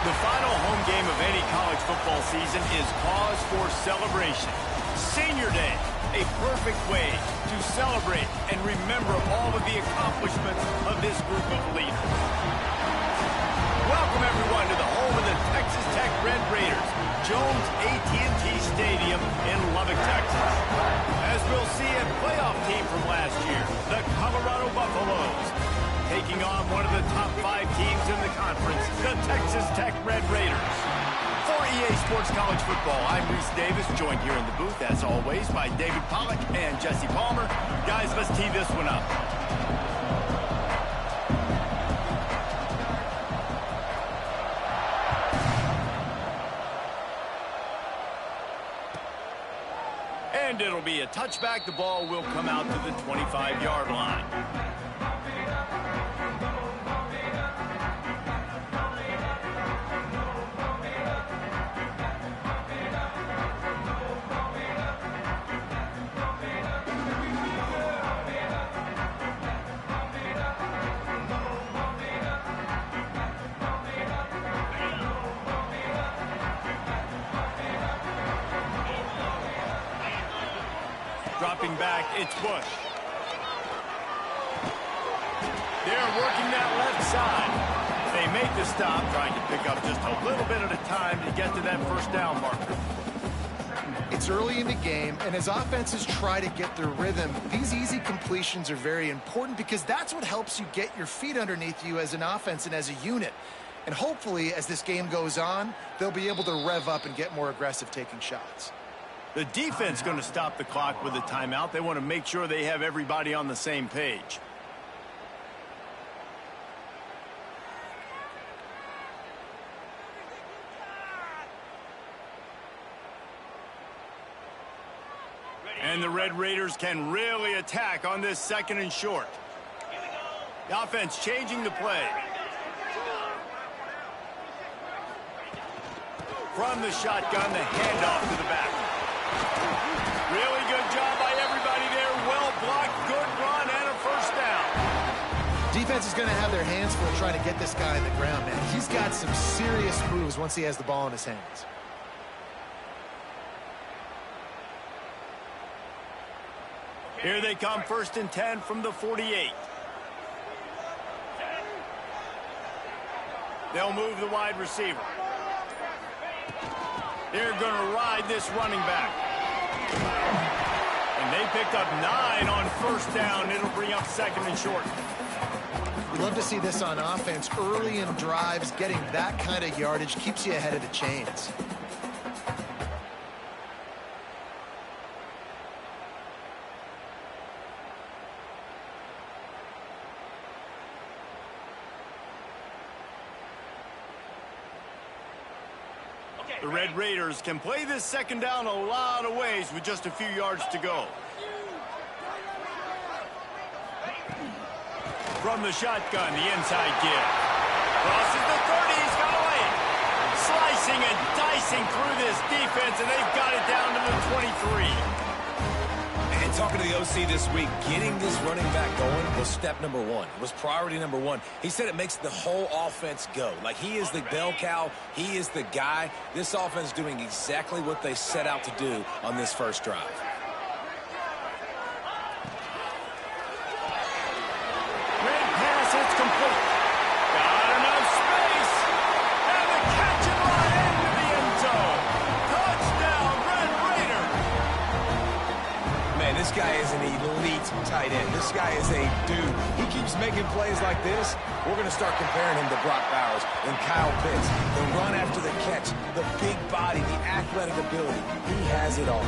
The final home game of any college football season is cause for celebration. Senior Day, a perfect way to celebrate and remember all of the accomplishments of this group of leaders. Welcome, everyone, to the home of the Texas Tech Red Raiders, Jones AT&T Stadium in Lubbock, Texas. As we'll see, a playoff team from last year, the Colorado Buffaloes, taking on one of the top 5 teams in the conference, the Texas Tech Red Raiders. For EA Sports College Football, I'm Reese Davis, joined here in the booth, as always, by David Pollack and Jesse Palmer. Guys, let's tee this one up. And it'll be a touchback. The ball will come out to the 25-yard line. Dropping back, it's Bush. They're working that left side. They make the stop, trying to pick up just a little bit at a time to get to that first down marker. It's early in the game, and as offenses try to get their rhythm, these easy completions are very important because that's what helps you get your feet underneath you as an offense and as a unit. And hopefully, as this game goes on, they'll be able to rev up and get more aggressive taking shots. The defense going to stop the clock with a timeout. They want to make sure they have everybody on the same page. And the Red Raiders can really attack on this 2nd and short. The offense changing the play. From the shotgun, the handoff to the back. Really good job by everybody there. Well blocked, good run, and a first down. Defense is going to have their hands full trying to get this guy in the ground, man. He's got some serious moves once he has the ball in his hands. Here they come, 1st and 10 from the 48. They'll move the wide receiver. They're going to ride this running back. And they picked up 9 on first down. It'll bring up 2nd and short. We love to see this on offense. Early in drives, getting that kind of yardage keeps you ahead of the chains. The Red Raiders can play this 2nd down a lot of ways with just a few yards to go. From the shotgun, the inside give. Crosses the 30, he's got a lane. Slicing and dicing through this defense, and they've got it down to the 23. And talking to the OC this week, getting this running back going was step number 1. It was priority number 1. He said it makes the whole offense go. Like, he is the bell cow. He is the guy. This offense is doing exactly what they set out to do on this first drive. Red pass, it's complete. Got enough space. And the catch and run into the end zone. Touchdown, Red Raiders. Man, this guy is an elite tight end. This guy is a dude. He keeps making plays like this. We're going to start comparing him to Brock Bowers and Kyle Pitts. The run after the catch, the big body, the athletic ability. He has it all.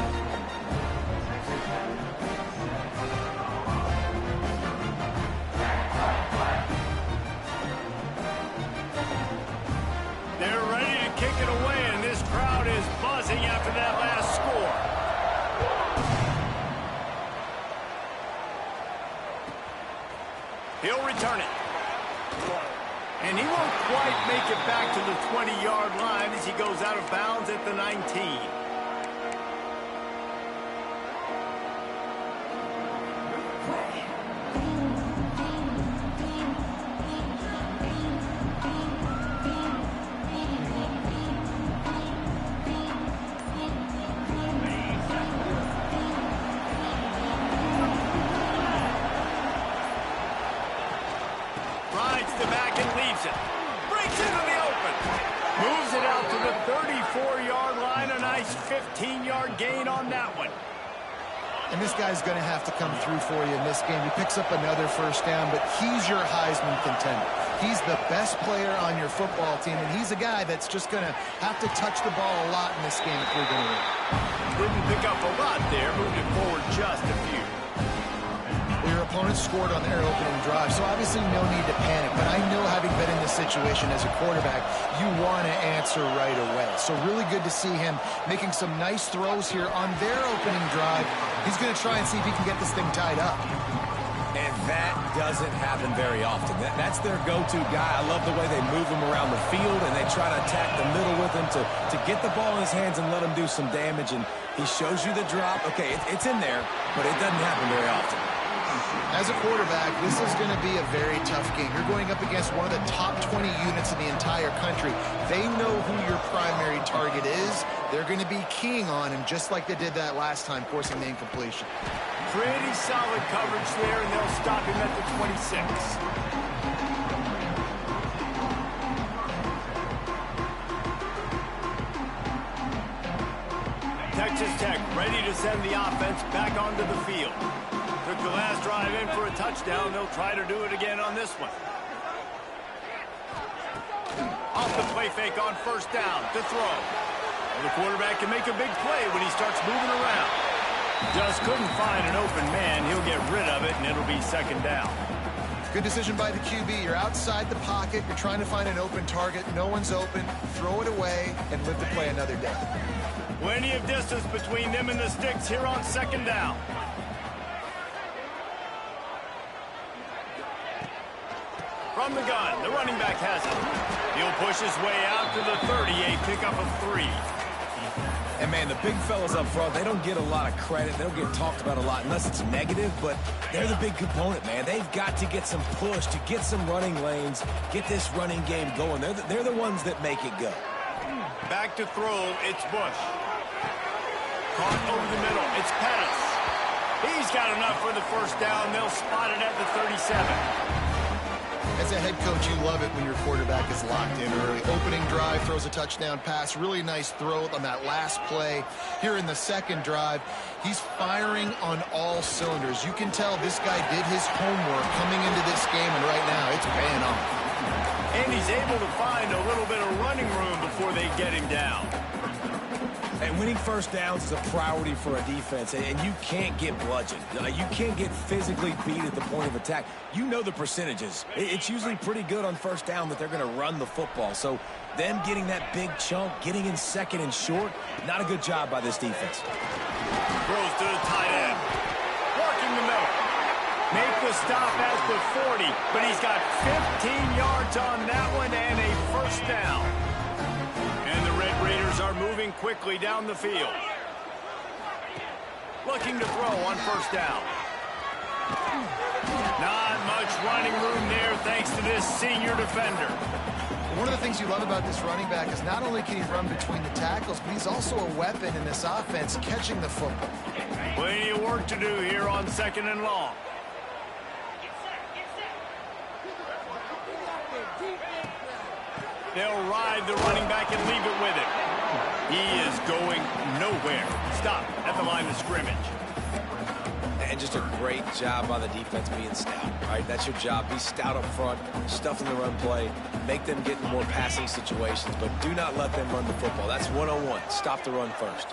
They're ready to kick it away, and this crowd is buzzing after that last score. He'll return it. And he won't quite make it back to the 20-yard line as he goes out of bounds at the 19. throws it. Breaks into the open. Moves it out to the 34-yard line. A nice 15-yard gain on that one. And this guy's going to have to come through for you in this game. He picks up another first down, but he's your Heisman contender. He's the best player on your football team, and he's a guy that's just going to have to touch the ball a lot in this game if we're going to win. Didn't pick up a lot there, moved it forward just a few. Your opponent scored on their opening drive, so obviously no need to panic. But I know, having been in this situation as a quarterback, you want to answer right away. So really good to see him making some nice throws here on their opening drive. He's going to try and see if he can get this thing tied up. And that doesn't happen very often. That's their go-to guy. I love the way they move him around the field, and they try to attack the middle with him to get the ball in his hands and let him do some damage. And he shows you the drop. Okay, it's in there, but it doesn't happen very often. As a quarterback, this is going to be a very tough game. You're going up against one of the top 20 units in the entire country. They know who your primary target is. They're going to be keying on him, just like they did that last time, forcing the incompletion. Pretty solid coverage there, and they'll stop him at the 26. Texas Tech ready to send the offense back onto the field. Took the last drive in for a touchdown. They'll try to do it again on this one. Off the play fake on first down to throw. Well, the quarterback can make a big play when he starts moving around. Just couldn't find an open man. He'll get rid of it, and it'll be second down. Good decision by the QB. You're outside the pocket. You're trying to find an open target. No one's open. Throw it away and live to play another day. Plenty of distance between them and the sticks here on second down. From the gun, the running back has it. He'll push his way out to the 38, pickup of 3. And, man, the big fellas up front, they don't get a lot of credit. They don't get talked about a lot unless it's negative, but they're the big component, man. They've got to get some push, to get some running lanes, get this running game going. They're the ones that make it go. Back to throw, it's Bush. Caught over the middle, it's Pettis. He's got enough for the first down. They'll spot it at the 37. As a head coach, you love it when your quarterback is locked in early. Opening drive, throws a touchdown pass. Really nice throw on that last play. Here in the second drive, he's firing on all cylinders. You can tell this guy did his homework coming into this game, and right now it's paying off. And he's able to find a little bit of running room before they get him down. And winning first downs is a priority for a defense, and you can't get bludgeoned. You can't get physically beat at the point of attack. You know the percentages. It's usually pretty good on first down that they're going to run the football. So them getting that big chunk, getting in second and short, not a good job by this defense. Throws to the tight end. Working the middle. Make the stop at the 40, but he's got 15 yards on that one and a first down. And the Red Raiders are moving quickly down the field. Looking to throw on first down. Not much running room there thanks to this senior defender. One of the things you love about this running back is not only can he run between the tackles, but he's also a weapon in this offense catching the football. Plenty of work to do here on second and long. They'll ride the running back and leave it with him. He is going nowhere. Stop at the line of scrimmage. And just a great job by the defense being stout. All right, that's your job. Be stout up front, stuff in the run play, make them get in more passing situations, but do not let them run the football. That's 101. Stop the run first.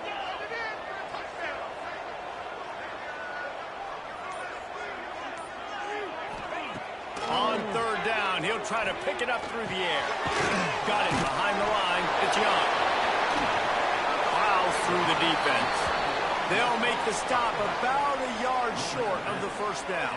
On third down, he'll try to pick it up through the air. Got it behind the line. It's Young. Plows through the defense. They'll make the stop about a yard short of the first down.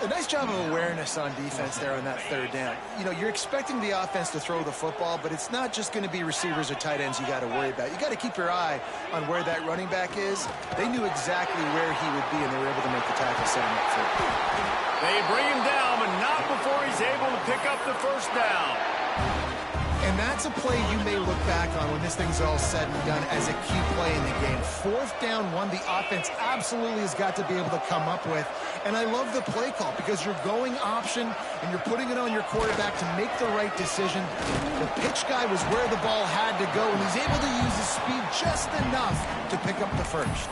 A nice job of awareness on defense there on that third down. You know, you're expecting the offense to throw the football, but it's not just going to be receivers or tight ends you got to worry about. You got to keep your eye on where that running back is. They knew exactly where he would be, and they were able to make the tackle, set him up for it. They bring him down, but not before he's able to pick up the first down. And And that's a play you may look back on when this thing's all said and done as a key play in the game. 4th down, one the offense absolutely has got to be able to come up with. And I love the play call because you're going option and you're putting it on your quarterback to make the right decision. The pitch guy was where the ball had to go, and he's able to use his speed just enough to pick up the first.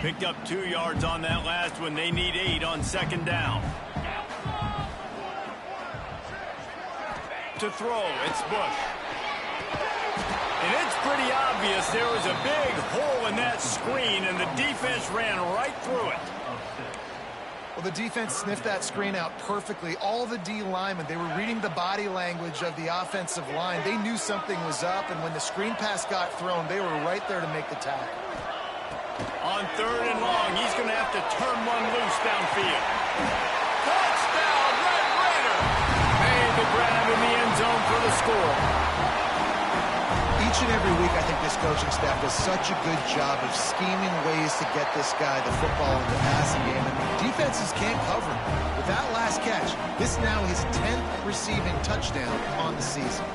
Picked up 2 yards on that last one. They need 8 on 2nd down. To throw, it's Bush. And it's pretty obvious there was a big hole in that screen, and the defense ran right through it. Well, the defense sniffed that screen out perfectly. All the D linemen, they were reading the body language of the offensive line. They knew something was up, and when the screen pass got thrown, they were right there to make the tackle. On 3rd and long, he's going to have to turn one loose downfield. Touchdown, Red Raider! Made the grab in the end zone for the score. Each and every week, I think this coaching staff does such a good job of scheming ways to get this guy the football in the passing game, and defenses can't cover him. With that last catch, this now his 10th receiving touchdown on the season.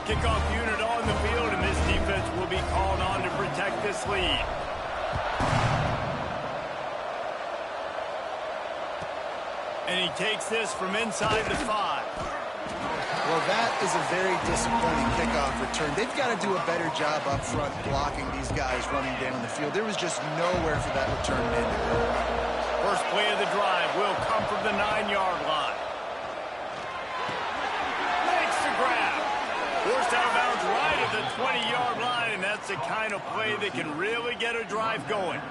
Kickoff unit on the field, and this defense will be called on to protect this lead. And he takes this from inside the 5. Well, that is a very disappointing kickoff return. They've got to do a better job up front blocking these guys running down the field. There was just nowhere for that return man to go. First play of the drive will come from the 9-yard line. Makes the grab. Forced out of bounds right at the 20-yard line, and that's the kind of play that can really get a drive going.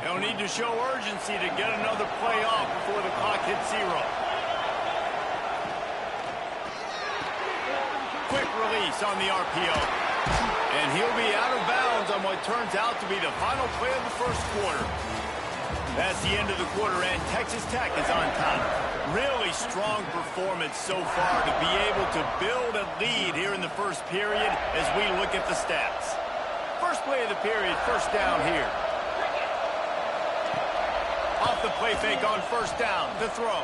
They'll need to show urgency to get another play off before the clock hits 0. Quick release on the RPO. And he'll be out of bounds on what turns out to be the final play of the first quarter. That's the end of the quarter, and Texas Tech is on top. Really strong performance so far to be able to build a lead here in the first period as we look at the stats. First play of the period, first down here. Off the play fake on first down, the throw.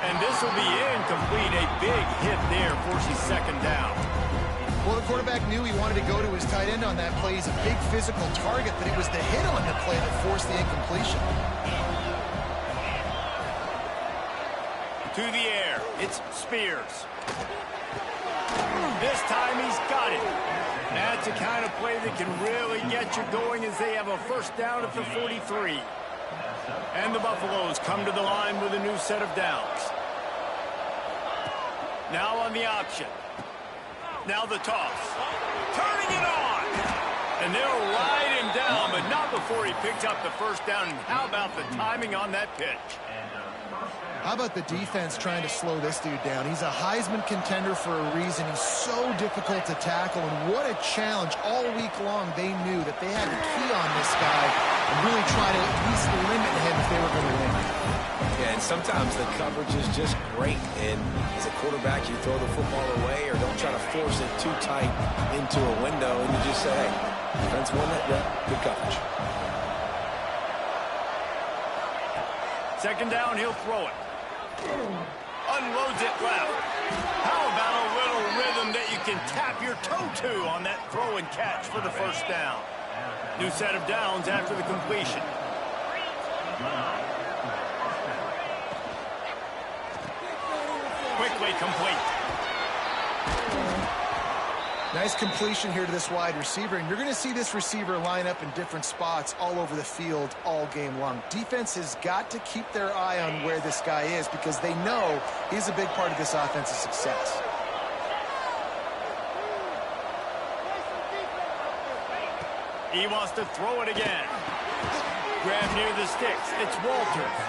And this will be incomplete. A big hit there, forcing 2nd down. Well, the quarterback knew he wanted to go to his tight end on that play. He's a big physical target, but it was the hit on the play that forced the incompletion. To the air, it's Spears. This time he's got it. That's the kind of play that can really get you going as they have a first down at the 43. And the Buffaloes come to the line with a new set of downs. Now on the option. Now the toss. Turning it on. And they'll ride him down, but not before he picked up the first down. And how about the timing on that pitch? How about the defense trying to slow this dude down? He's a Heisman contender for a reason. He's so difficult to tackle, and what a challenge. All week long, they knew that they had to key on this guy and really try to at least limit him if they were going to win. Yeah, and sometimes the coverage is just great, and as a quarterback, you throw the football away or don't try to force it too tight into a window, and you just say, hey, defense won that, yeah, good coverage. 2nd down, he'll throw it. Unloads it left. How about a little rhythm that you can tap your toe to on that throw and catch for the first down? New set of downs after the completion. Quickly complete. Nice completion here to this wide receiver, and you're going to see this receiver line up in different spots all over the field all game long. Defense has got to keep their eye on where this guy is because they know he's a big part of this offensive success. He wants to throw it again. Grab near the sticks. It's Walters.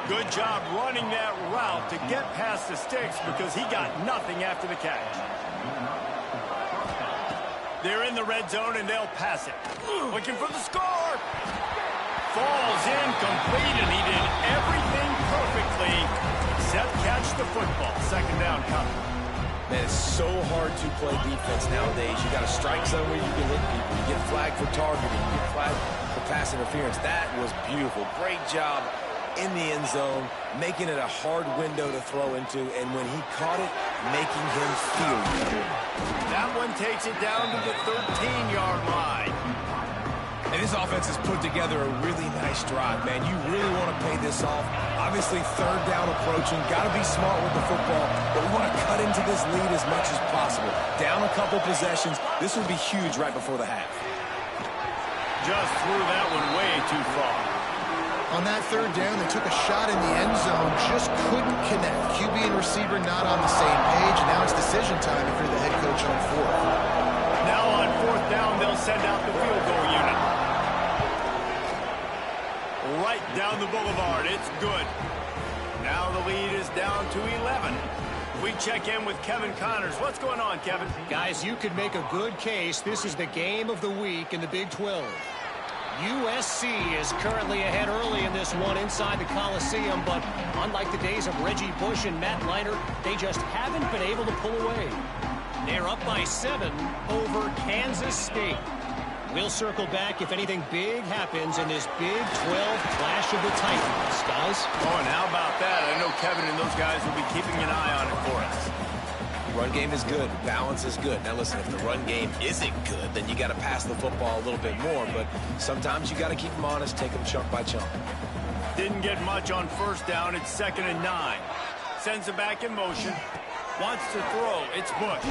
Good job running that route to get past the sticks because he got nothing after the catch. They're in the red zone, and they'll pass it. Looking for the score. Falls incomplete, and he did everything perfectly except catch the football. 2nd down coming. Man, it's so hard to play defense nowadays. You got a strike zone where you can hit people. You get flagged for targeting. You get flagged for pass interference. That was beautiful. Great job in the end zone, making it a hard window to throw into, and when he caught it, making him feel good. That one takes it down to the 13-yard line. And this offense has put together a really nice drive, man. You really want to pay this off. Obviously, third down approaching. Got to be smart with the football, but we want to cut into this lead as much as possible. Down a couple possessions. This would be huge right before the half. Just threw that one way too far. On that third down, they took a shot in the end zone, just couldn't connect. QB and receiver not on the same page, and now it's decision time if you're the head coach on fourth. Now on fourth down, they'll send out the field goal unit. Right down the boulevard, it's good. Now the lead is down to 11. We check in with Kevin Connors. What's going on, Kevin? Guys, you could make a good case. This is the game of the week in the Big 12. USC is currently ahead early in this one inside the Coliseum, but unlike the days of Reggie Bush and Matt Leinart, they just haven't been able to pull away. They're up by 7 over Kansas State. We'll circle back if anything big happens in this Big 12 clash of the Titans, guys. Oh, and how about that? I know Kevin and those guys will be keeping an eye on it for us. Run game is good. Balance is good. Now, listen, if the run game isn't good, then you got to pass the football a little bit more. But sometimes you got to keep them honest, take them chunk by chunk. Didn't get much on first down. It's 2nd and 9. Sends it back in motion. Wants to throw. It's Bush.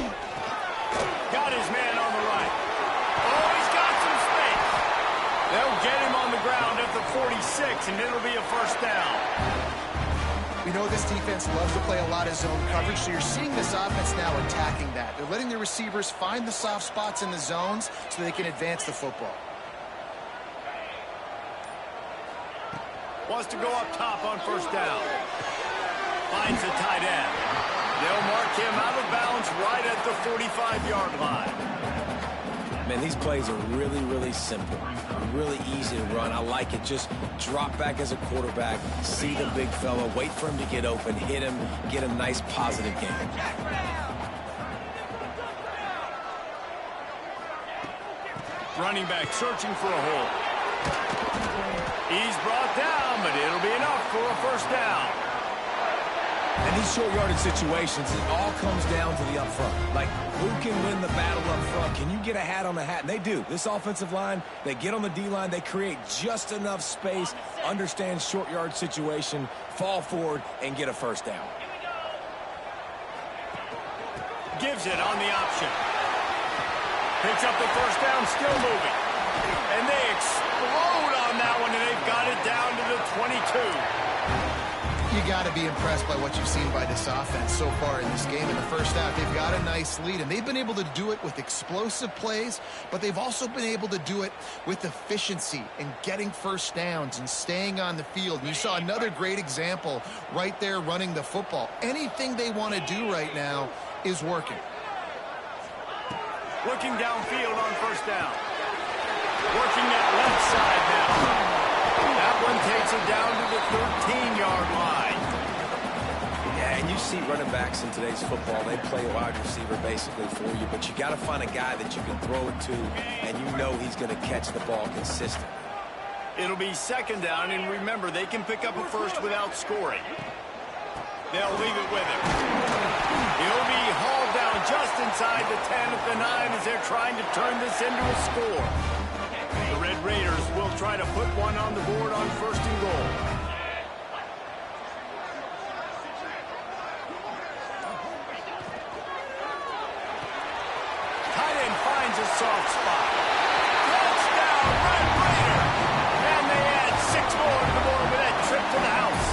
Got his man on the right. Oh, he's got some space. They'll get him on the ground at the 46, and it'll be a first down. We know this defense loves to play a lot of zone coverage, so you're seeing this offense now attacking that. They're letting the receivers find the soft spots in the zones so they can advance the football. Wants to go up top on first down. Finds the tight end. They'll mark him out of bounds right at the 45-yard line. Man, these plays are really, really simple. Really easy to run. I like it. Just drop back as a quarterback, see the big fella, wait for him to get open, hit him, get a nice positive game. Running back searching for a hole. He's brought down, but it'll be enough for a first down. In these short yardage situations, it all comes down to the up front. Like, who can win the battle up front? Can you get a hat on the hat? And they do. This offensive line, they get on the D-line, they create just enough space, understand short yard situation, fall forward, and get a first down. Gives it on the option. Picks up the first down, still moving. And they explode on that one, and they've got it down to the 22. You got to be impressed by what you've seen by this offense so far in this game. In the first half, they've got a nice lead, and they've been able to do it with explosive plays, but they've also been able to do it with efficiency and getting first downs and staying on the field. And you saw another great example right there running the football. Anything they want to do right now is working. Looking downfield on first down. Working that left side now. That one takes it down to the 13-yard line. Yeah, and you see running backs in today's football, they play wide receiver basically for you, but you got to find a guy that you can throw it to, and you know he's going to catch the ball consistently. It'll be 2nd down, and remember, they can pick up a first without scoring. They'll leave it with him. He'll be hauled down just inside the 10 at the 9 as they're trying to turn this into a score. The Red Raiders will try to put one on the board on 1st and goal. Tight end finds a soft spot. Touchdown, Red Raider! And they add 6 more to the board with that trip to the house.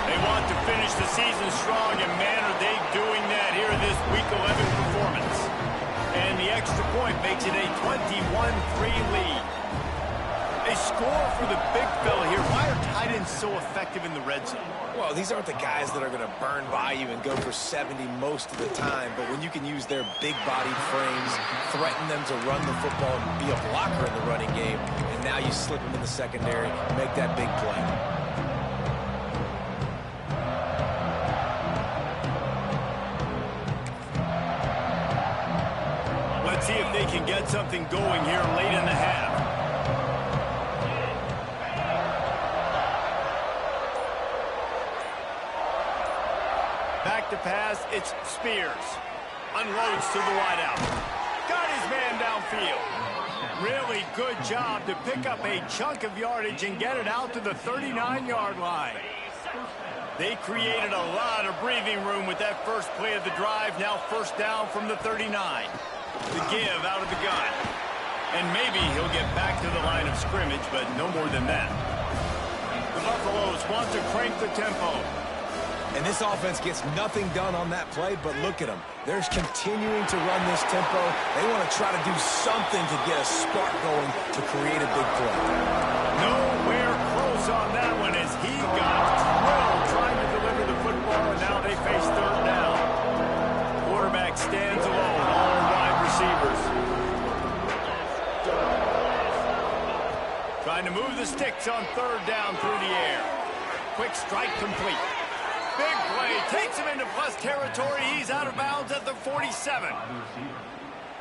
They want to finish the season strong, and man, are they doing that here in this Week 11 performance. And the extra point makes it a 21-3 lead. They score for the big fella here. Why are tight ends so effective in the red zone? Well, these aren't the guys that are going to burn by you and go for 70 most of the time, but when you can use their big-bodied frames, threaten them to run the football and be a blocker in the running game, and now you slip them in the secondary, make that big play. something going here late in the half. Back to pass, it's Spears. Unloads to the wideout. Got his man downfield. Really good job to pick up a chunk of yardage and get it out to the 39-yard line. They created a lot of breathing room with that first play of the drive. Now first down from the 39. The give out of the gun. And maybe he'll get back to the line of scrimmage, but no more than that. The Buffaloes want to crank the tempo. And this offense gets nothing done on that play, but look at them. They're continuing to run this tempo. They want to try to do something to get a spark going to create a big play. Nowhere close on that one as he got drilled trying to deliver the football, and now they face third down. Quarterback stands alone, all wide receivers. Trying to move the sticks on third down through the air. Quick strike complete. Big play, takes him into plus territory. He's out of bounds at the 47.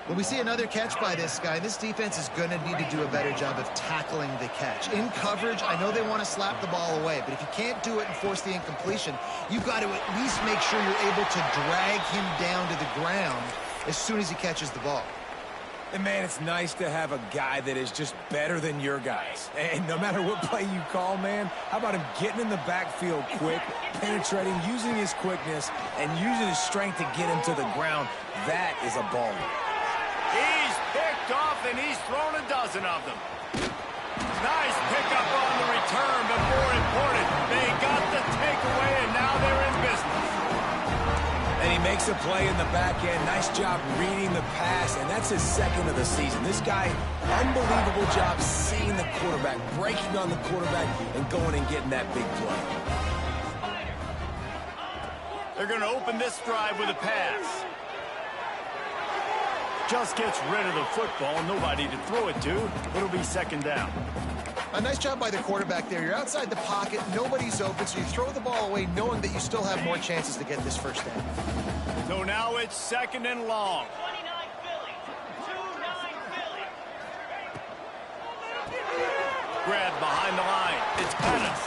When we see another catch by this guy, this defense is going to need to do a better job of tackling the catch. In coverage, I know they want to slap the ball away, but if you can't do it and force the incompletion, you've got to at least make sure you're able to drag him down to the ground as soon as he catches the ball. And, man, it's nice to have a guy that is just better than your guys. And no matter what play you call, man, how about him getting in the backfield quick, penetrating, using his quickness, and using his strength to get him to the ground? That is a baller. He's picked off, and he's thrown a dozen of them. Nice pickup on the return, but more important, they got the takeaway, and now they're in business. And he makes a play in the back end. Nice job reading the pass, and that's his second of the season. This guy, unbelievable job seeing the quarterback, breaking on the quarterback, and going and getting that big play. They're going to open this drive with a pass. Just gets rid of the football, nobody to throw it to. It'll be second down. A nice job by the quarterback there. You're outside the pocket, nobody's open, so you throw the ball away knowing that you still have more chances to get this first down. So now it's second and long. Grab behind the line. It's Pettis.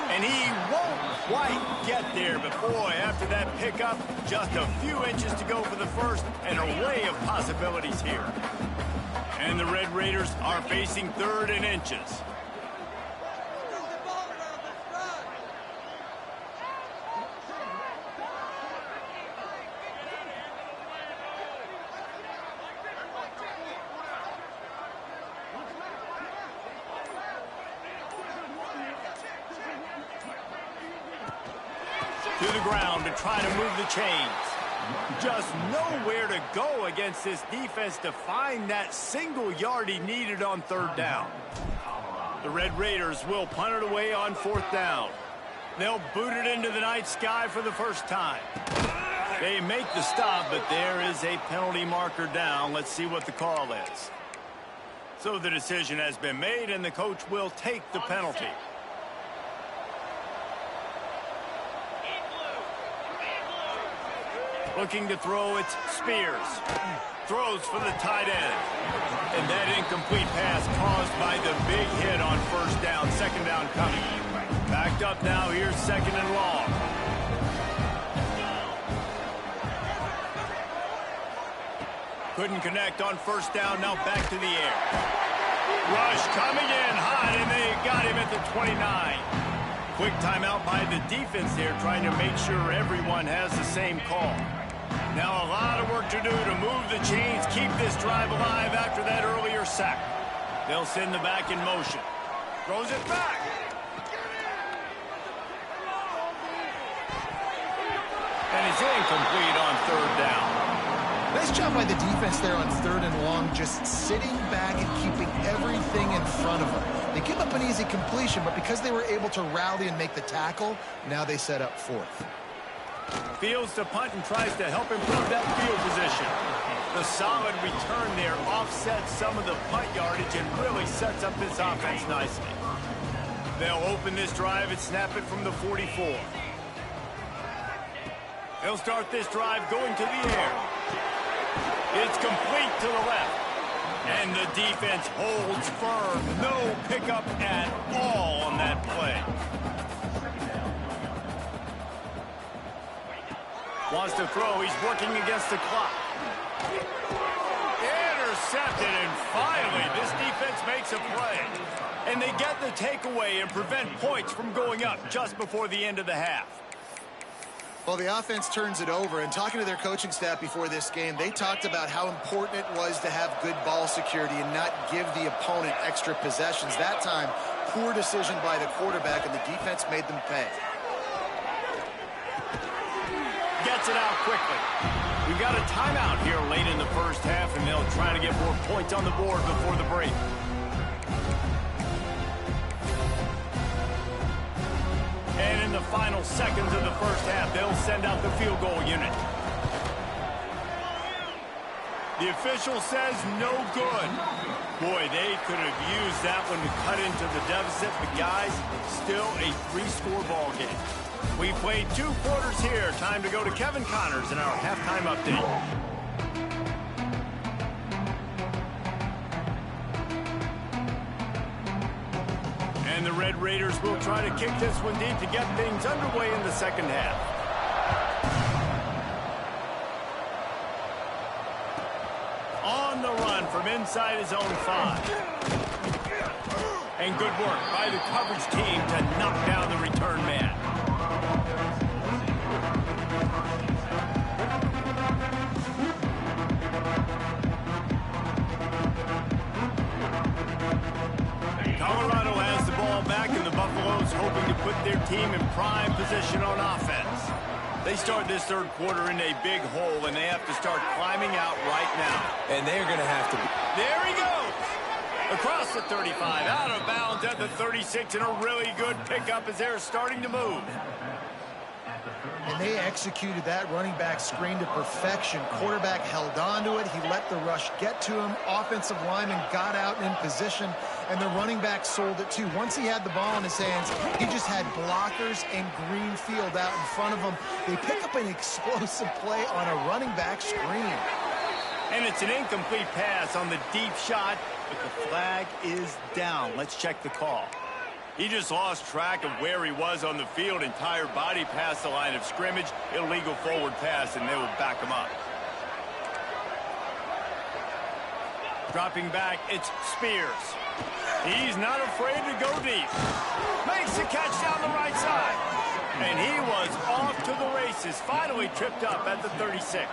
And he won't quite get there, but boy, after that pickup, just a few inches to go for the first, and an array of possibilities here. And the Red Raiders are facing third and inches. To the ground to try to move the chains. Just nowhere to go against this defense to find that single yard he needed on third down. The Red Raiders will punt it away on fourth down. They'll boot it into the night sky for the first time. They make the stop, but there is a penalty marker down. Let's see what the call is. So the decision has been made, and the coach will take the penalty. Looking to throw, it's Spears. Throws for the tight end. And that incomplete pass caused by the big hit on first down. Second down coming. Backed up now. Here's second and long. Couldn't connect on first down. Now back to the air. Rush coming in hot, and they got him at the 29. Quick timeout by the defense there, trying to make sure everyone has the same call. Now a lot of work to do to move the chains, keep this drive alive after that earlier sack. They'll send the back in motion. Throws it back. And it's incomplete on third down. Nice job by the defense there on third and long, just sitting back and keeping everything in front of them. They give up an easy completion, but because they were able to rally and make the tackle, now they set up fourth. Fields to punt and tries to help improve that field position. The solid return there offsets some of the punt yardage and really sets up this offense nicely. They'll open this drive and snap it from the 44. They'll start this drive going to the air. It's complete to the left. And the defense holds firm. No pickup at all on that play. Wants to throw. He's working against the clock. Intercepted, and finally, this defense makes a play. And they get the takeaway and prevent points from going up just before the end of the half. Well, the offense turns it over, and talking to their coaching staff before this game, they talked about how important it was to have good ball security and not give the opponent extra possessions. That time, poor decision by the quarterback, and the defense made them pay. Gets it out quickly. We got a timeout here late in the first half, and they'll try to get more points on the board before the break. And in the final seconds of the first half, they'll send out the field goal unit. The official says no good. Boy, they could have used that one to cut into the deficit, but guys, still a 3-score ball game. We played 2 quarters here. Time to go to Kevin Connors in our halftime update. And the Red Raiders will try to kick this one deep to get things underway in the second half. On the run from inside his own 5. And good work by the coverage team to knock down the return man. Colorado has the ball back, and the Buffaloes hoping to put their team in prime position on offense. They start this third quarter in a big hole, and they have to start climbing out right now. And they're going to have to. There he goes! Across the 35, out of bounds at the 36, and a really good pickup as they're starting to move. And they executed that running back screen to perfection. Quarterback held on to it. He let the rush get to him. Offensive lineman got out in position, and the running back sold it too. Once he had the ball in his hands, he just had blockers and green field out in front of him. They pick up an explosive play on a running back screen. And it's an incomplete pass on the deep shot, but the flag is down. Let's check the call. He just lost track of where he was on the field. Entire body past the line of scrimmage. Illegal forward pass, and they will back him up. Dropping back, it's Spears. He's not afraid to go deep. Makes the catch down the right side. And he was off to the races. Finally tripped up at the 36.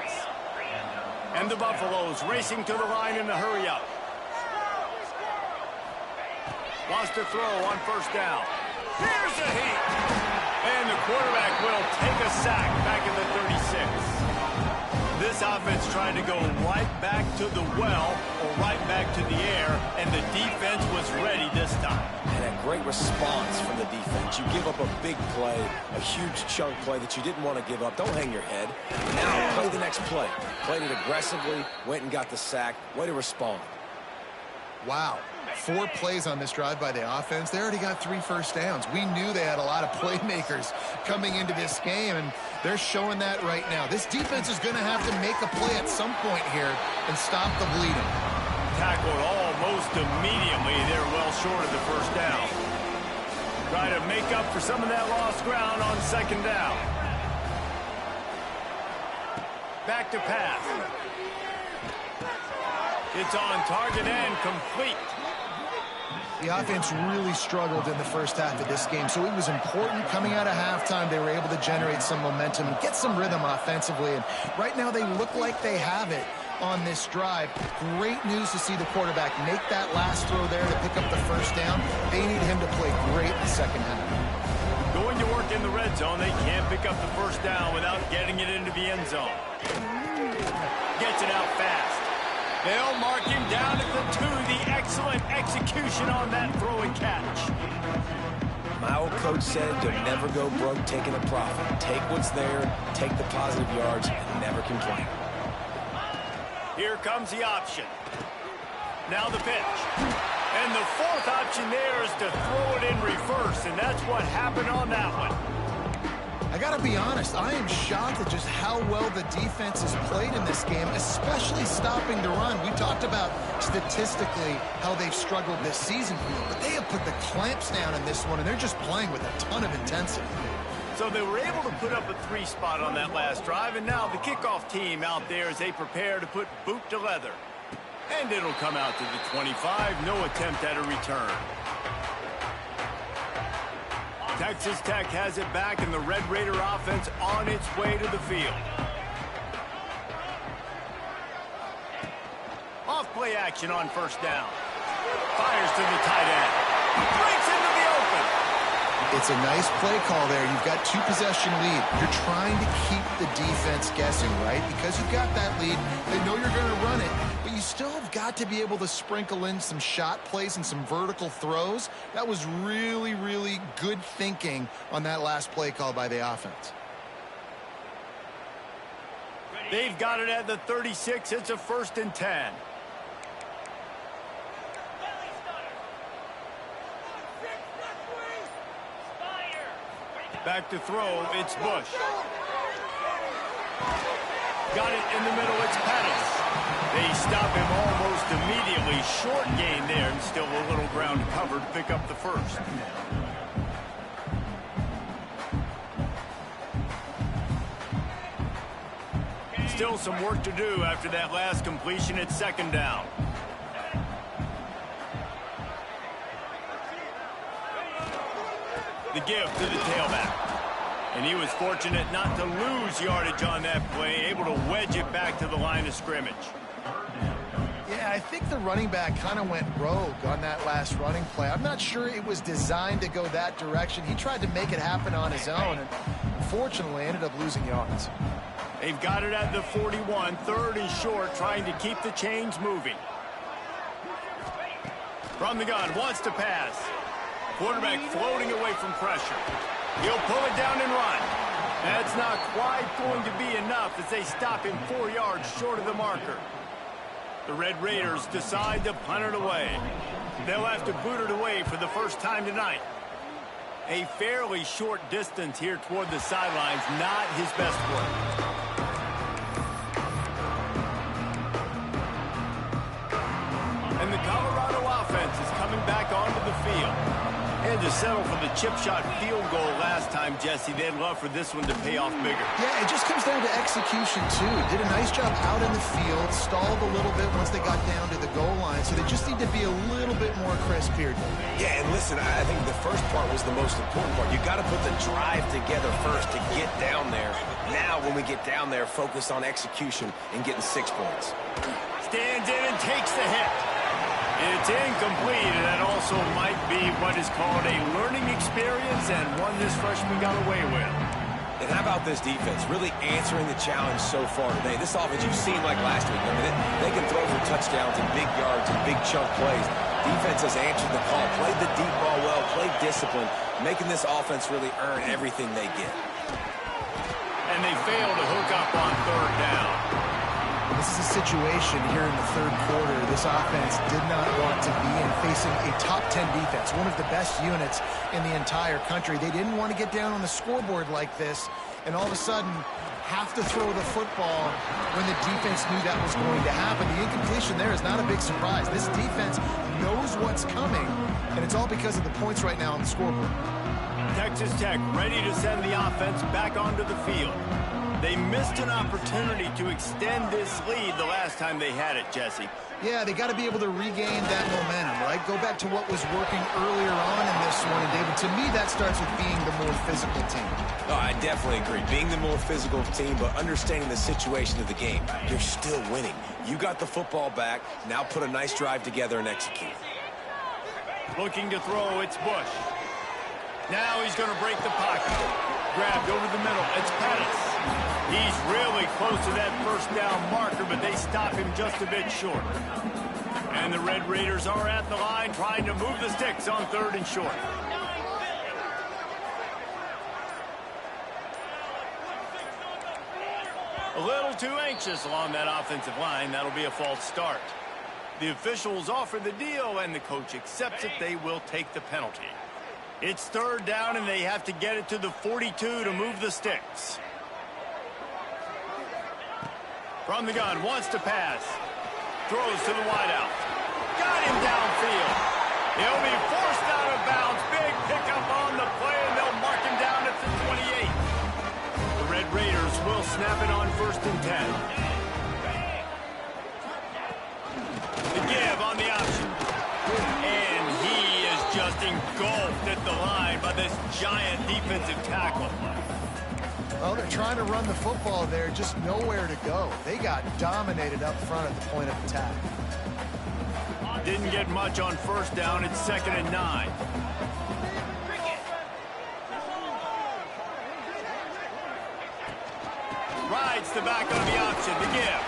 And the Buffaloes racing to the line in the hurry-up. Wants to throw on first down. Here's the heat. And the quarterback will take a sack back at the 36. This offense trying to go right back to the well or right back to the air, and the defense was ready this time. And a great response from the defense. You give up a big play, a huge chunk play that you didn't want to give up. Don't hang your head. Now play the next play. Played it aggressively, went and got the sack. Way to respond. Wow. 4 plays on this drive by the offense. They already got 3 first downs. We knew they had a lot of playmakers coming into this game, and they're showing that right now. This defense is going to have to make a play at some point here and stop the bleeding. Tackled almost immediately. They're well short of the first down. Try to make up for some of that lost ground on second down. Back to pass. It's on target and complete. The offense really struggled in the first half of this game, so it was important. Coming out of halftime, they were able to generate some momentum and get some rhythm offensively. And right now, they look like they have it on this drive. Great news to see the quarterback make that last throw there to pick up the first down. They need him to play great in the second half. Going to work in the red zone, they can't pick up the first down without getting it into the end zone. Gets it out fast. They'll mark him down at the 2. The excellent execution on that throw and catch. My old coach said you'll never go broke taking a profit. Take what's there, take the positive yards, and never complain. Here comes the option. Now the pitch. And the 4th option there is to throw it in reverse, and that's what happened on that one. I I got to be honest, I am shocked at just how well the defense has played in this game, especially stopping the run. We talked about statistically how they've struggled this season, but they have put the clamps down in this one, and they're just playing with a ton of intensity. So they were able to put up a 3 spot on that last drive, and now the kickoff team out there as they prepare to put boot to leather. And it'll come out to the 25, no attempt at a return. Texas Tech has it back, and the Red Raider offense on its way to the field. Off play action on first down. Fires to the tight end. Breaks into the open. It's a nice play call there. You've got 2-possession lead. You're trying to keep the defense guessing, right? Because you've got that lead, they know you're going to run it, but you still have got to be able to sprinkle in some shot plays and some vertical throws. That was really, really good thinking on that last play call by the offense. They've got it at the 36. It's a 1st and 10. Back to throw, it's Bush. Got it in the middle, it's Pettis. They stop him almost immediately. Short gain there, and still a little ground cover to pick up the first. Still some work to do after that last completion. It's 2nd down. The give to the tailback. And he was fortunate not to lose yardage on that play, able to wedge it back to the line of scrimmage. Yeah, I think the running back kind of went rogue on that last running play. I'm not sure it was designed to go that direction. He tried to make it happen on his own, and fortunately ended up losing yards. They've got it at the 41, 3rd and short, trying to keep the chains moving. From the gun, wants to pass. Quarterback floating away from pressure. He'll pull it down and run. That's not quite going to be enough as they stop him 4 yards short of the marker. The Red Raiders decide to punt it away. They'll have to boot it away for the first time tonight. A fairly short distance here toward the sidelines, not his best work. And the Colorado offense is coming back onto the field. And to settle for the chip shot field goal last time, Jesse, they'd love for this one to pay off bigger. Yeah, it just comes down to execution, too. Did a nice job out in the field, stalled a little bit once they got down to the goal line, so they just need to be a little bit more crisp here. Yeah, and listen, I think the first part was the most important part. You got to put the drive together first to get down there. Now, when we get down there, focus on execution and getting 6 points. Stands in and takes the hit. It's incomplete, and that also might be what is called a learning experience and one this freshman got away with. And how about this defense really answering the challenge so far today? This offense, you've seen like last week. I mean, they can throw for touchdowns and big yards and big chunk plays. Defense has answered the call, played the deep ball well, played discipline, making this offense really earn everything they get. And they fail to hook up on 3rd down. This is a situation here in the 3rd quarter this offense did not want to be in, facing a top 10 defense, one of the best units in the entire country. They didn't want to get down on the scoreboard like this, and all of a sudden have to throw the football when the defense knew that was going to happen. The incompletion there is not a big surprise. This defense knows what's coming, and it's all because of the points right now on the scoreboard. Texas Tech ready to send the offense back onto the field. They missed an opportunity to extend this lead the last time they had it, Jesse. Yeah, they got to be able to regain that momentum, right? Go back to what was working earlier on in this one. And, David, to me, that starts with being the more physical team. Oh, I definitely agree. Being the more physical team, but understanding the situation of the game. You're still winning. You got the football back. Now put a nice drive together and execute. Looking to throw, it's Bush. Now he's going to break the pocket. Grabbed over the middle. It's Pettis. He's really close to that 1st down marker, but they stop him just a bit short. And the Red Raiders are at the line trying to move the sticks on 3rd and short. A little too anxious along that offensive line. That'll be a false start. The officials offer the deal, and the coach accepts it. They will take the penalty. It's third down, and they have to get it to the 42 to move the sticks. From the gun, wants to pass. Throws to the wideout. Got him downfield. He'll be forced out of bounds. Big pickup on the play, and they'll mark him down at the 28. The Red Raiders will snap it on 1st and 10. The give on the option. And he is just engulfed at the line by this giant defensive tackle. Well, they're trying to run the football there, just nowhere to go. They got dominated up front at the point of attack. Didn't get much on 1st down. It's 2nd and 9. Rides the back on the option. The give.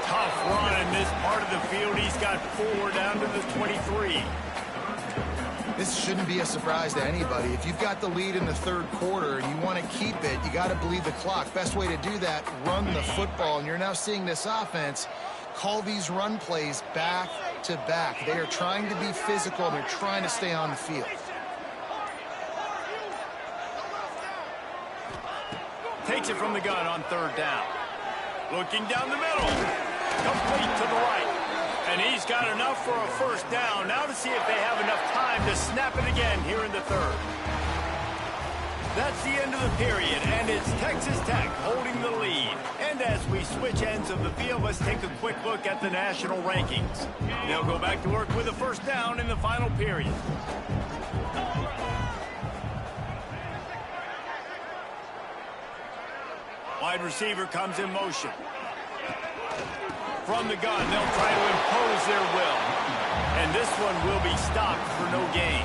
Tough run in this part of the field. He's got 4 down to the 23. This shouldn't be a surprise to anybody. If you've got the lead in the 3rd quarter and you want to keep it, you got to bleed the clock. Best way to do that, run the football. And you're now seeing this offense call these run plays back to back. They are trying to be physical. They're trying to stay on the field. Takes it from the gun on 3rd down. Looking down the middle. Complete to the right. And he's got enough for a 1st down. Now to see if they have enough time to snap it again here in the 3rd. That's the end of the period, and it's Texas Tech holding the lead. And as we switch ends of the field, let's take a quick look at the national rankings. They'll go back to work with a 1st down in the final period. Wide receiver comes in motion. From the gun, they'll try to impose their will. And this one will be stopped for no gain.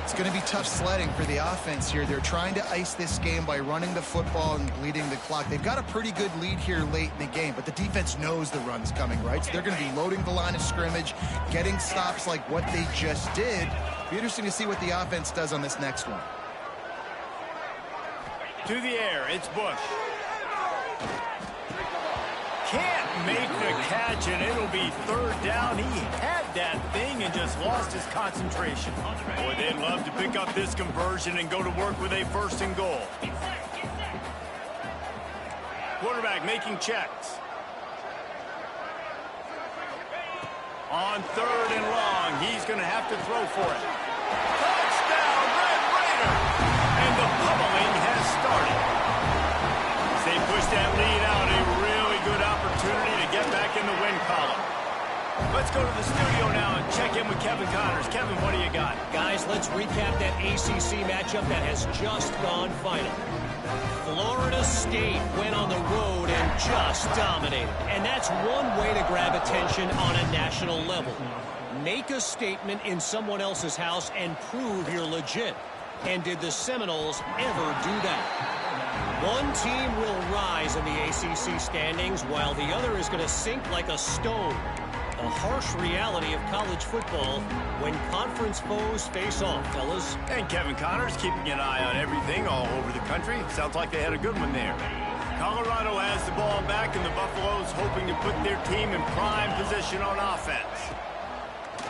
It's going to be tough sledding for the offense here. They're trying to ice this game by running the football and bleeding the clock. They've got a pretty good lead here late in the game, but the defense knows the run's coming, right? So they're going to be loading the line of scrimmage, getting stops like what they just did. Be interesting to see what the offense does on this next one. To the air, it's Bush. Can't make the catch, and it'll be 3rd down. He had that thing and just lost his concentration. Boy, they'd love to pick up this conversion and go to work with a 1st and goal. Quarterback making checks. On 3rd and long, he's going to have to throw for it. Touchdown, Red Raider! And the pummeling has started. As they push that lead out, a really good opportunity to get back in the win column. Let's go to the studio now and check in with Kevin Connors. Kevin, what do you got? Guys, let's recap that ACC matchup that has just gone final. Florida State went on the road and just dominated. And that's one way to grab attention on a national level. Make a statement in someone else's house and prove you're legit. And did the Seminoles ever do that? One team will rise in the ACC standings while the other is going to sink like a stone. The harsh reality of college football when conference foes face off, fellas. And Kevin Connors keeping an eye on everything all over the country. Sounds like they had a good one there. Colorado has the ball back, and the Buffaloes hoping to put their team in prime position on offense.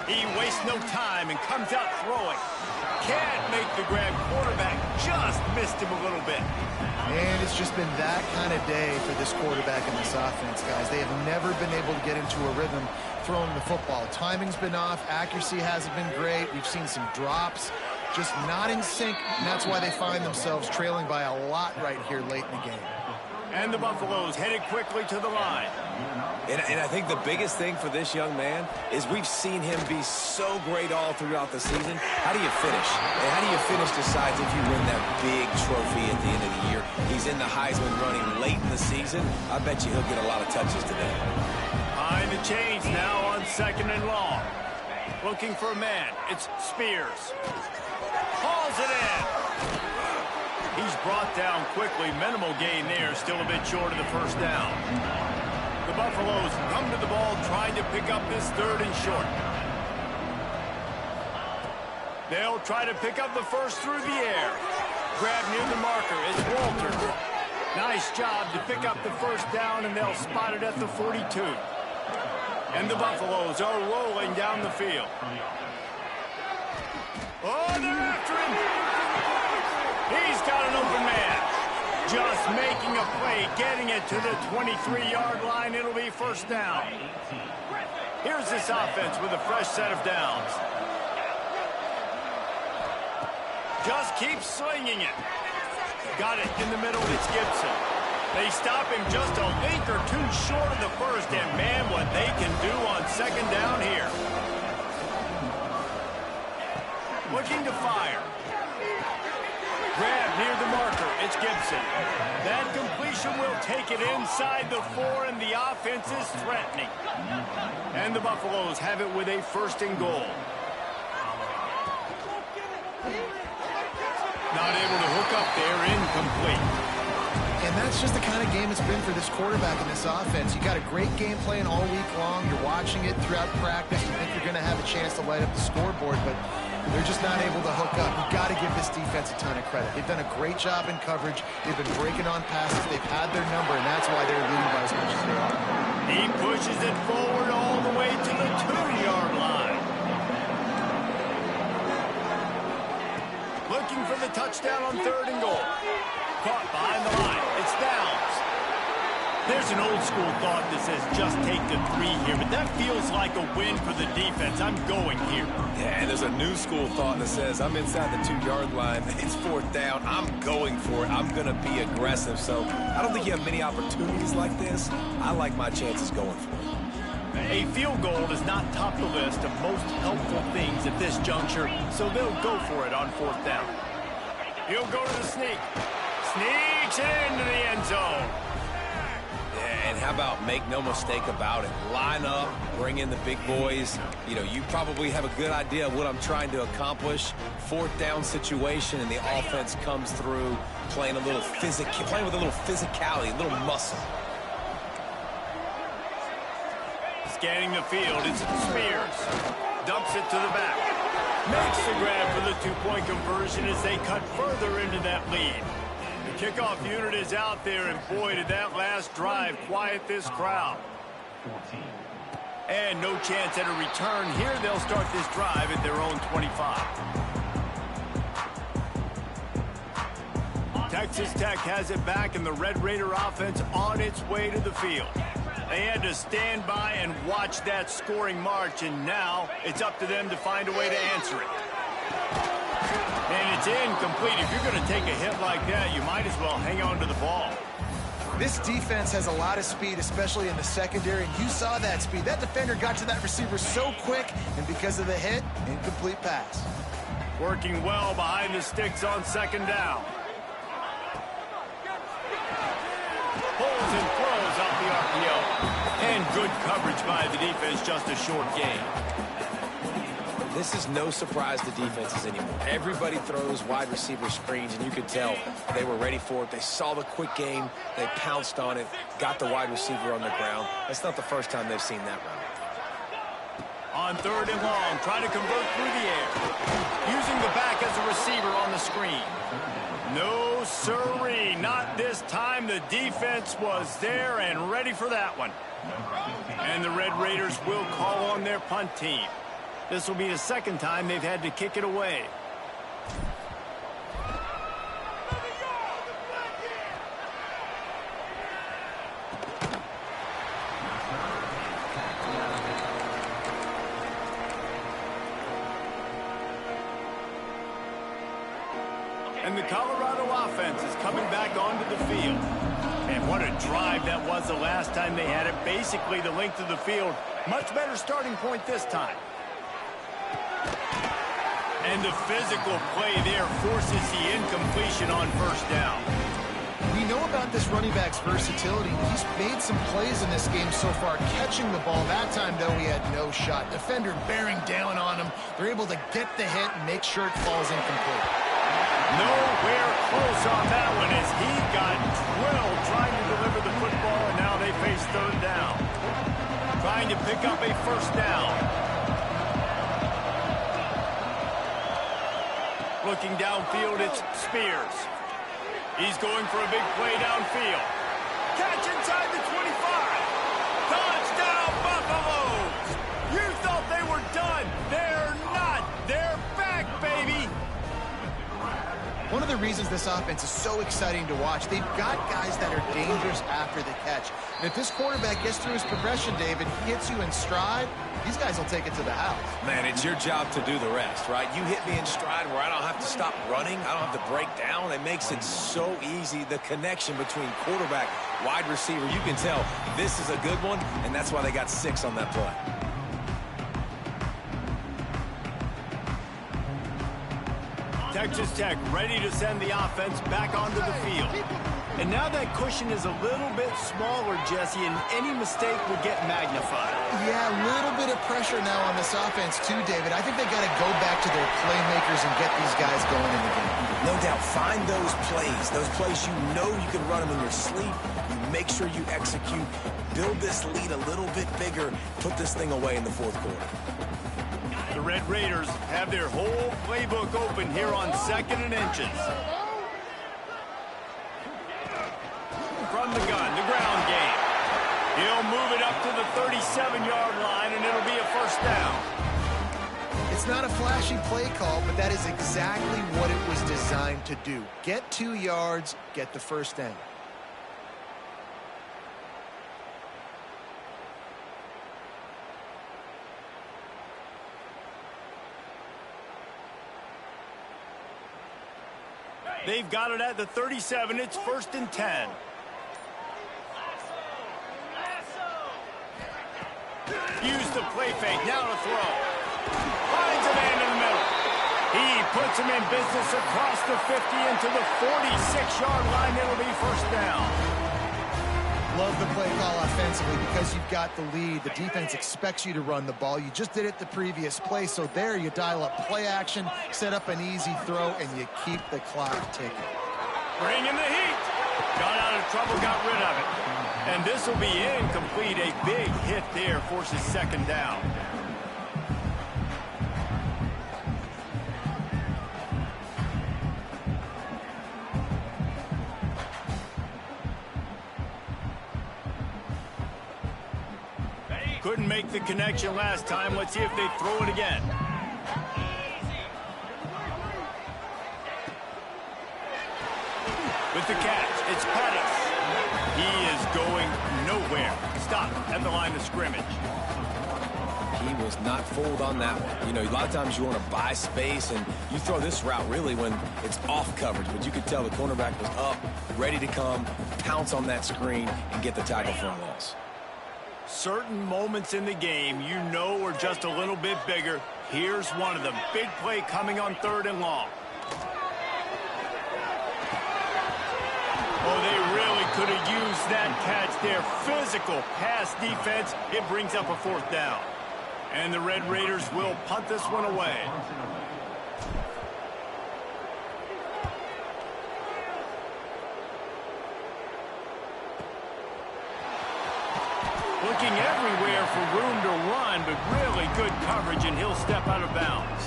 He wastes no time and comes out throwing. Can't make the grab. Quarterback just missed him a little bit. And it's just been that kind of day for this quarterback and this offense, guys. They have never been able to get into a rhythm throwing the football. Timing's been off. Accuracy hasn't been great. We've seen some drops. Just not in sync, and that's why they find themselves trailing by a lot right here late in the game. And the Buffaloes headed quickly to the line. And I think the biggest thing for this young man is we've seen him be so great all throughout the season. How do you finish? And how do you finish decides if you win that big trophy at the end of the year. He's in the Heisman running late in the season. I bet you he'll get a lot of touches today. Behind the chains now on 2nd and long. Looking for a man. It's Spears. Hauls it in. He's brought down quickly. Minimal gain there. Still a bit short of the 1st down. The Buffaloes come to the ball trying to pick up this 3rd and short. They'll try to pick up the 1st through the air. Grab near the marker. It's Walter. Nice job to pick up the 1st down, and they'll spot it at the 42. And the Buffaloes are rolling down the field. Oh, they're after Just making a play, getting it to the 23-yard line. It'll be first down. Here's this offense with a fresh set of downs. Just keep slinging it. Got it in the middle. It's Gibson. They stop him just a link or two short of the first, and man, what they can do on second down here. Looking to fire. Grab near the marker. It's Gibson. That completion will take it inside the 4, and the offense is threatening. And the Buffaloes have it with a first and goal. Not able to hook up there, incomplete. And that's just the kind of game it's been for this quarterback in this offense. You got a great game plan all week long. You're watching it throughout practice. You think you're going to have a chance to light up the scoreboard, but they're just not able to hook up. You've got to give this defense a ton of credit. They've done a great job in coverage. They've been breaking on passes. They've had their number, and that's why they're leading by as much as they are. He pushes it forward all the way to the 2-yard line. Looking for the touchdown on third and goal. Caught behind the line. It's Downs. There's an old school thought that says just take the 3 here, but that feels like a win for the defense. I'm going here. Yeah, and there's a new school thought that says I'm inside the 2-yard line. It's fourth down. I'm going for it. I'm going to be aggressive. So I don't think you have many opportunities like this. I like my chances going for it. A field goal does not top the list of most helpful things at this juncture, so they'll go for it on fourth down. He'll go to the sneak. Sneaks into the end zone. Yeah, and how about make no mistake about it? Line up, bring in the big boys. You know, you probably have a good idea of what I'm trying to accomplish. Fourth down situation, and the offense comes through playing with a little physicality, a little muscle. Scanning the field, it's Spears. Dumps it to the back. Makes the grab for the 2-point conversion as they cut further into that lead. The kickoff unit is out there, and boy, did that last drive quiet this crowd. And no chance at a return here. They'll start this drive at their own 25. Texas Tech has it back, and the Red Raider offense on its way to the field. They had to stand by and watch that scoring march, and now it's up to them to find a way to answer it. And it's incomplete. If you're going to take a hit like that, you might as well hang on to the ball. This defense has a lot of speed, especially in the secondary, and you saw that speed. That defender got to that receiver so quick, and because of the hit, incomplete pass. Working well behind the sticks on second down. Pulls and throws off the RPO. And good coverage by the defense, just a short gain. This is no surprise to defenses anymore. Everybody throws wide receiver screens, and you could tell they were ready for it. They saw the quick game. They pounced on it, got the wide receiver on the ground. That's not the first time they've seen that route. On third and long, trying to convert through the air. Using the back as a receiver on the screen. No siree, not this time. The defense was there and ready for that one. And the Red Raiders will call on their punt team. This will be the second time they've had to kick it away. And the Colorado offense is coming back onto the field. And what a drive that was the last time they had it. Basically the length of the field. Much better starting point this time. And the physical play there forces the incompletion on first down. We know about this running back's versatility. He's made some plays in this game so far, catching the ball. That time, though, he had no shot. Defender bearing down on him. They're able to get the hit and make sure it falls incomplete. Nowhere close on that one as he got drilled trying to deliver the football, and now they face third down. Trying to pick up a first down. Looking downfield, it's Spears. He's going for a big play downfield. Catch inside the 25. Touchdown, Buffaloes! You thought they were done. They're not. They're back, baby. One of of the reasons this offense is so exciting to watch. They've got guys that are dangerous after the catch. And if this quarterback gets through his progression, David, he hits you in stride, these guys will take it to the house. Man, it's your job to do the rest, right? You hit me in stride where I don't have to stop running. I don't have to break down. It makes it so easy. The connection between quarterback, wide receiver, you can tell this is a good one, and that's why they got 6 on that play. Texas Tech ready to send the offense back onto the field. And now that cushion is a little bit smaller, Jesse, and any mistake would get magnified. Yeah, a little bit of pressure now on this offense too, David. I think they got to go back to their playmakers and get these guys going in the game. No doubt, find those plays you know you can run them in your sleep. You make sure you execute, build this lead a little bit bigger, put this thing away in the fourth quarter. The Red Raiders have their whole playbook open here on 2nd and inches. From the gun, the ground game. He'll move it up to the 37-yard line, and it'll be a first down. It's not a flashy play call, but that is exactly what it was designed to do. Get 2 yards, get the first down. They've got it at the 37. It's 1st and 10. Use the play fake. Now to throw. Finds a man in the middle. He puts him in business across the 50 into the 46-yard line. It'll be first down. Love the play call offensively because you've got the lead. The defense expects you to run the ball. You just did it the previous play, so there you dial up play action, set up an easy throw, and you keep the clock ticking. Bring in the heat. Got out of trouble, got rid of it. And this will be incomplete. A big hit there forces 2nd down. Couldn't make the connection last time. Let's see if they throw it again. With the catch, it's Pettis. He is going nowhere. Stop at the line of scrimmage. He was not fooled on that one. You know, a lot of times you want to buy space, and you throw this route really when it's off coverage. But you could tell the cornerback was up, ready to come, pounce on that screen, and get the tackle for a loss. Certain moments in the game you know are just a little bit bigger. Here's one of them. Big play coming on 3rd and long. Oh, they really could have used that catch there. Physical pass defense. It brings up a 4th down. And the Red Raiders will punt this one away. Looking everywhere for room to run, but really good coverage, and he'll step out of bounds.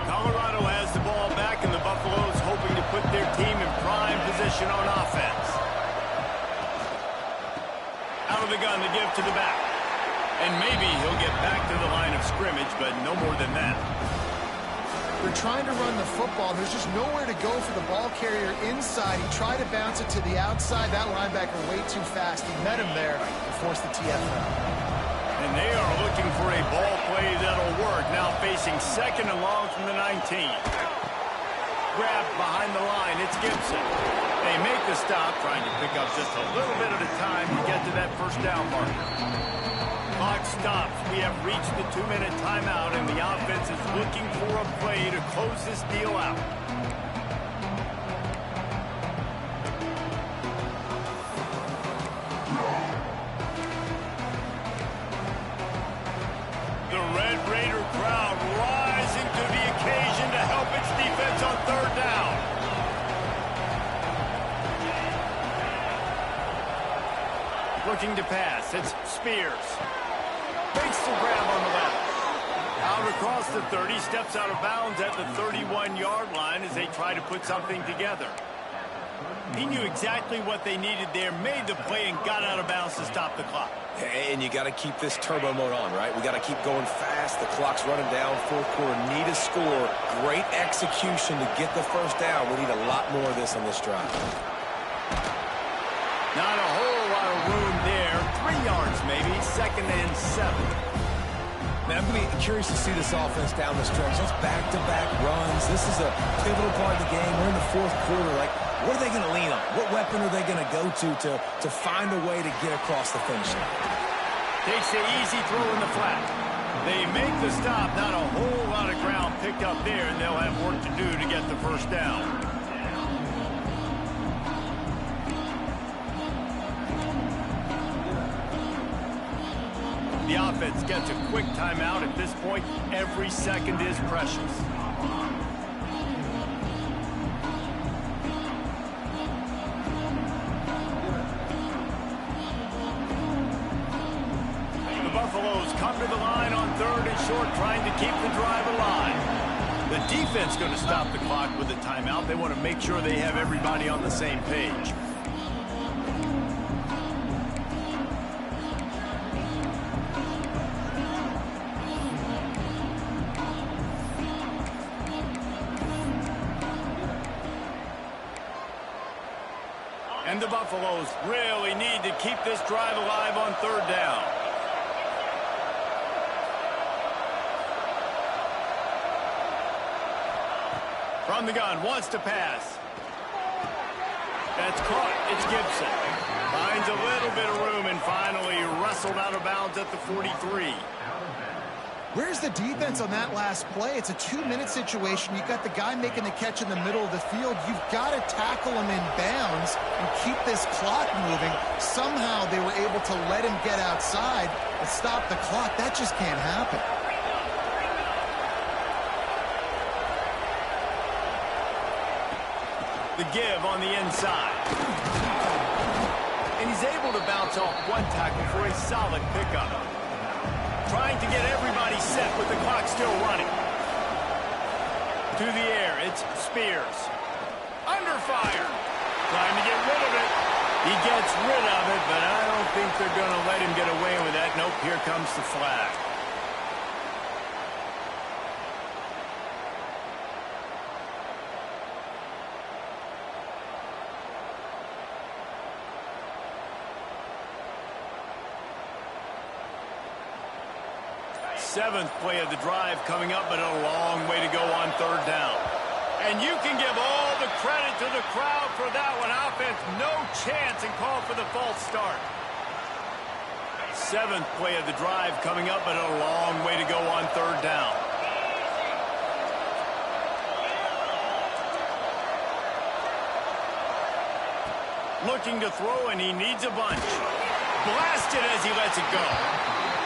Colorado has the ball back, and the Buffaloes hoping to put their team in prime position on offense. Out of the gun, the give to the back. And maybe he'll get back to the line of scrimmage, but no more than that. They're trying to run the football. There's just nowhere to go for the ball carrier inside. He tried to bounce it to the outside. That linebacker way too fast. He met him there and forced the TFL. And they are looking for a ball play that'll work. Now facing 2nd and long from the 19. Grabbed behind the line. It's Gibson. They make the stop, trying to pick up just a little bit at a time to get to that first down marker. Clock stops. We have reached the 2-minute timeout, and the offense is looking for a play to close this deal out. The Red Raider crowd rising to the occasion to help its defense on 3rd down. Looking to pass. It's Spears. Makes the grab on the left. Out across the 30, steps out of bounds at the 31-yard line as they try to put something together. He knew exactly what they needed there, made the play, and got out of bounds to stop the clock. And you got to keep this turbo mode on, right? We got to keep going fast. The clock's running down. Fourth quarter, need a score. Great execution to get the first down. We need a lot more of this on this drive. Not a whole lot of room there. 3 yards maybe. 2nd and 7. Man, I'm going to be curious to see this offense down the stretch. It's back-to-back runs. This is a pivotal part of the game. We're in the fourth quarter. Like, what are they going to lean on? What weapon are they going to go to find a way to get across the finish line? Takes the easy throw in the flat. They make the stop. Not a whole lot of ground picked up there, and they'll have work to do to get the first down. The offense gets a quick timeout. At this point, every second is precious. The Buffaloes come to the line on 3rd and short, trying to keep the drive alive. The defense going to stop the clock with a timeout. They want to make sure they have everybody on the same page. And the Buffaloes really need to keep this drive alive on 3rd down. From the gun, wants to pass. That's caught. It's Gibson. Finds a little bit of room and finally wrestled out of bounds at the 43. Where's the defense on that last play? It's a 2-minute situation. You got the guy making the catch in the middle of the field. You've got to tackle him in bounds and keep this clock moving. Somehow they were able to let him get outside and stop the clock. That just can't happen. The give on the inside. And he's able to bounce off one tackle for a solid pickup. Trying to get everybody set with the clock still running. To the air, it's Spears. Under fire. Trying to get rid of it. He gets rid of it, but I don't think they're going to let him get away with that. Nope, here comes the flag. Seventh play of the drive coming up, but a long way to go on 3rd down. And you can give all the credit to the crowd for that one. Offense, no chance, and call for the false start. 7th play of the drive coming up, but a long way to go on 3rd down. Looking to throw, and he needs a bunch. Blasted as he lets it go.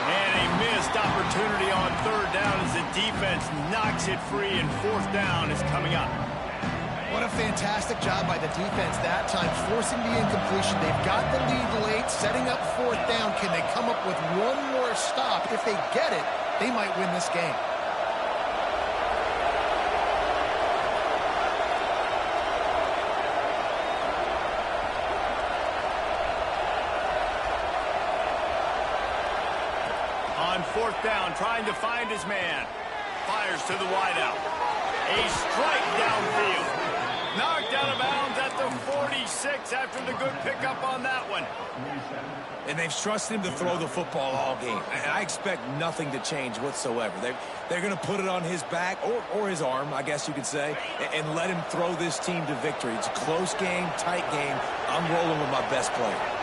And a missed opportunity on 3rd down as the defense knocks it free, and 4th down is coming up. What a fantastic job by the defense that time, forcing the incompletion. They've got the lead late, setting up 4th down. Can they come up with one more stop? If they get it, they might win this game. On 4th down, trying to find his man. Fires to the wideout. A strike downfield. Knocked out of bounds at the 46 after the good pickup on that one. And they've trusted him to throw the football all game. And I expect nothing to change whatsoever. They're going to put it on his back, or his arm, I guess you could say, and let him throw this team to victory. It's a close game, tight game. I'm rolling with my best player.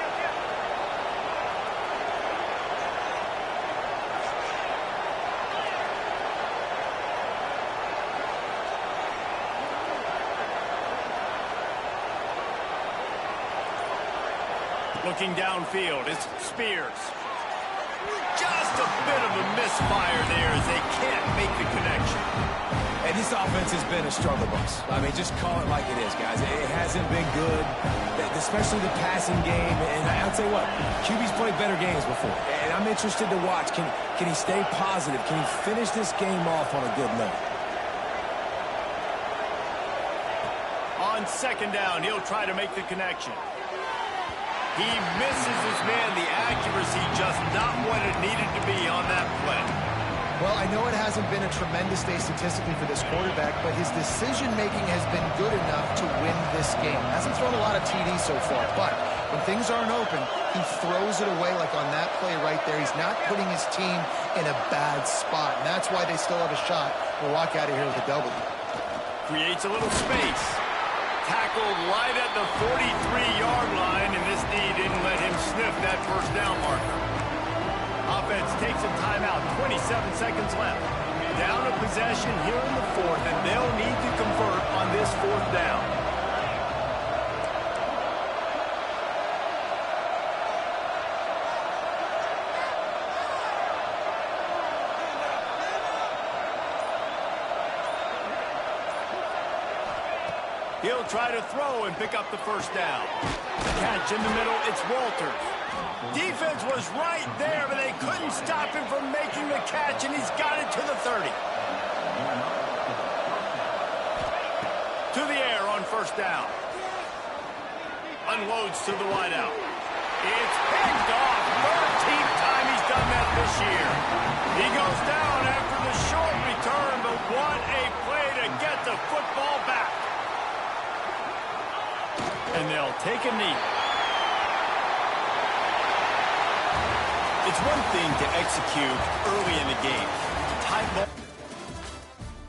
Looking downfield, it's Spears. Just a bit of a misfire there as they can't make the connection. And this offense has been a struggle bus. I mean, just call it like it is, guys. It hasn't been good, especially the passing game. And I'll tell you what, QB's played better games before. And I'm interested to watch. Can he stay positive? Can he finish this game off on a good note? On 2nd down, he'll try to make the connection. He misses his man. The accuracy just not what it needed to be on that play. Well, I know it hasn't been a tremendous day statistically for this quarterback, but his decision-making has been good enough to win this game. Hasn't thrown a lot of TDs so far, but when things aren't open, he throws it away like on that play right there. He's not putting his team in a bad spot, and that's why they still have a shot to walk out of here with a W. Creates a little space. Tackled right at the 43-yard line, and this D didn't let him sniff that first down marker. Offense takes a timeout, 27 seconds left. Down a possession here in the fourth, and they'll need to convert on this fourth down. He'll try to throw and pick up the first down. Catch in the middle, it's Walters. Defense was right there, but they couldn't stop him from making the catch, and he's got it to the 30. To the air on first down. Unloads to the wideout. It's picked off. 13th time he's done that this year. He goes down after the short return, but what a play to get the football back. And they'll take a knee. It's one thing to execute early in the game. Tight ball.